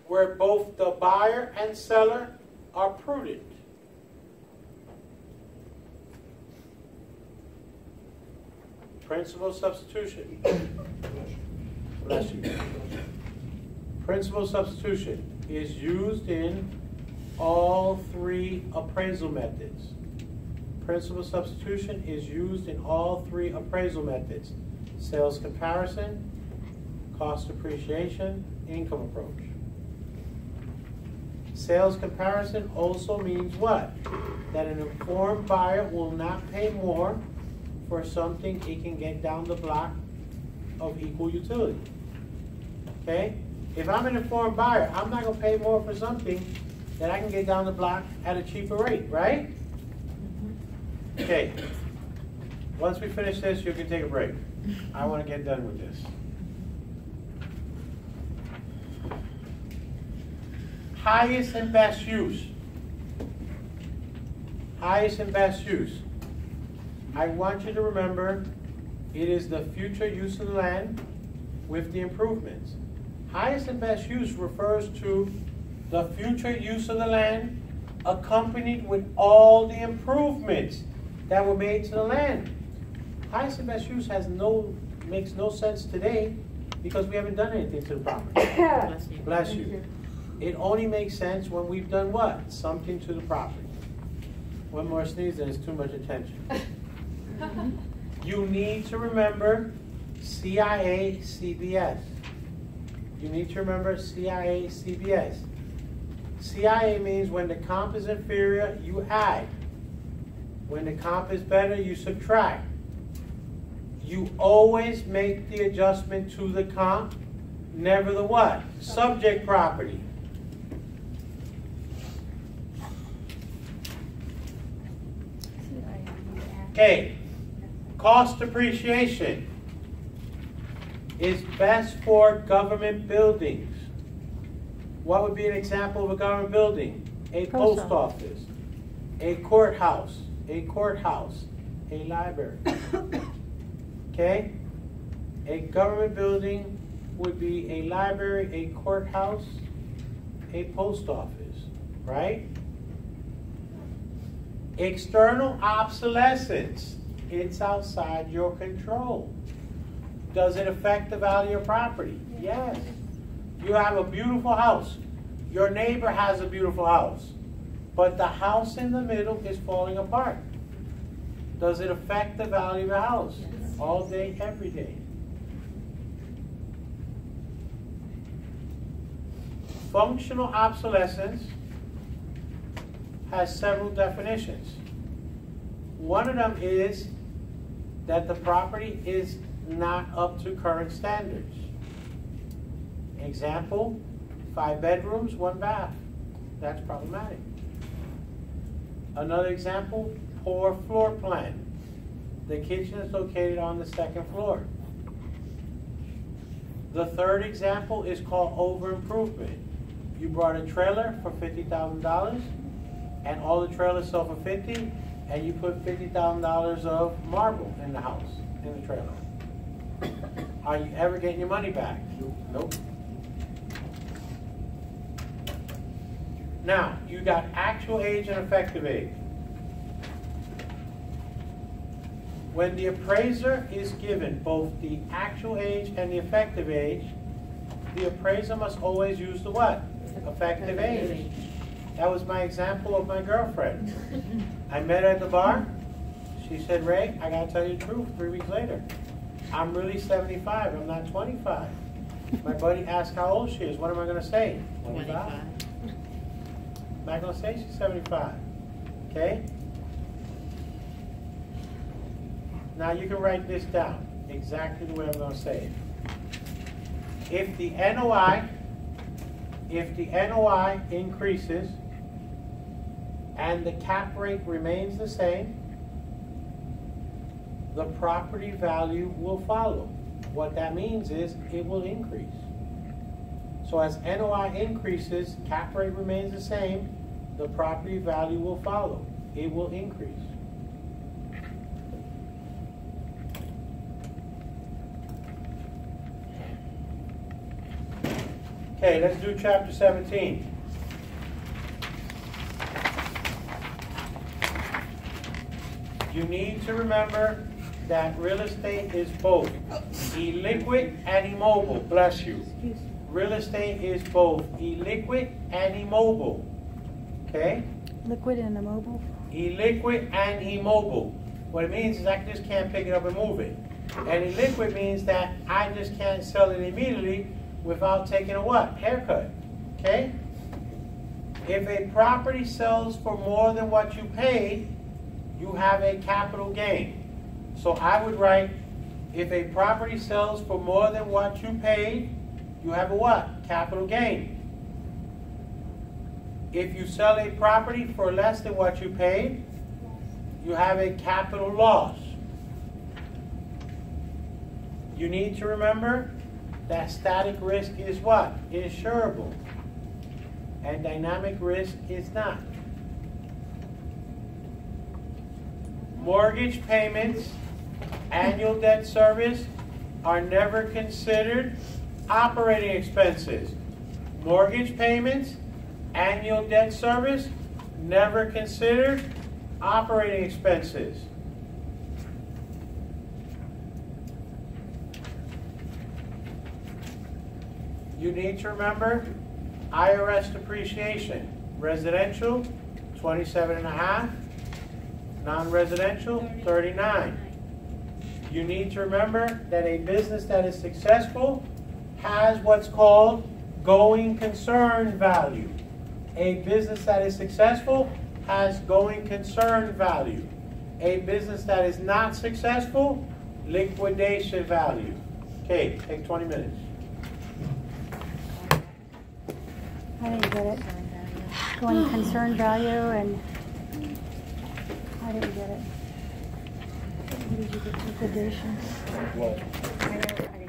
where both the buyer and seller are prudent. Principal substitution. Bless you. Principal substitution is used in all three appraisal methods. Principal substitution is used in all three appraisal methods: sales comparison, cost appreciation, income approach. Sales comparison also means what? That an informed buyer will not pay more for something he can get down the block of equal utility. Okay? If I'm an informed buyer, I'm not going to pay more for something that I can get down the block at a cheaper rate, right? Okay. Once we finish this, you can take a break. I want to get done with this. Highest and best use. Highest and best use. I want you to remember it is the future use of the land with the improvements. Highest and best use refers to the future use of the land accompanied with all the improvements that were made to the land. Highest and best use makes no sense today because we haven't done anything to the property. Bless you. Bless you. It only makes sense when we've done what? Something to the property. One more sneeze and it's too much attention. You need to remember CIA CBS. You need to remember CIA CBS. CIA means when the comp is inferior, you add. When the comp is better, you subtract. You always make the adjustment to the comp, never the what? Subject property. Okay, cost appreciation is best for government buildings. What would be an example of a government building? A post office, a courthouse, a library. Okay? A government building would be a library, a courthouse, a post office, right? External obsolescence, it's outside your control. Does it affect the value of property? Yes. You have a beautiful house. Your neighbor has a beautiful house. But the house in the middle is falling apart. Does it affect the value of the house? Yes. All day, every day. Functional obsolescence has several definitions. One of them is that the property is not up to current standards. Example, 5 bedrooms, 1 bath. That's problematic. Another example, poor floor plan. The kitchen is located on the 2nd floor. The third example is called over improvement. You brought a trailer for $50,000 and all the trailers sell for $50,000 and you put $50,000 of marble in the house, in the trailer. Are you ever getting your money back? Nope. Now, you got actual age and effective age. When the appraiser is given both the actual age and the effective age, the appraiser must always use the what? Effective age. That was my example of my girlfriend. I met her at the bar. She said, Ray, I gotta tell you the truth, 3 weeks later. I'm really 75, I'm not 25. My buddy asked how old she is. What am I gonna say? 25. I'm not gonna say she's 75. Okay? Now you can write this down exactly the way I'm gonna say it. If the NOI increases and the cap rate remains the same, the property value will follow. What that means is it will increase. So as NOI increases, cap rate remains the same, the property value will follow. It will increase. Okay, let's do chapter 17. You need to remember that real estate is both illiquid and immobile. Bless you. Real estate is both illiquid and immobile. Okay? Liquid and immobile? Illiquid and immobile. What it means is I just can't pick it up and move it. And illiquid means that I just can't sell it immediately without taking a what? Haircut. Okay? If a property sells for more than what you paid, you have a capital gain. So I would write, if a property sells for more than what you paid, you have a what? Capital gain. If you sell a property for less than what you paid, you have a capital loss. You need to remember that static risk is what? Insurable. And dynamic risk is not. Mortgage payments, annual debt service are never considered operating expenses. Mortgage payments, annual debt service, never considered operating expenses. You need to remember IRS depreciation. Residential, 27.5. Non-residential, 39. You need to remember that a business that is successful has what's called going concern value. A business that is successful has going concern value. A business that is not successful, liquidation value. Okay, take 20 minutes. I didn't get it. Going concern value and I didn't get it. What did you get? Liquidation. What?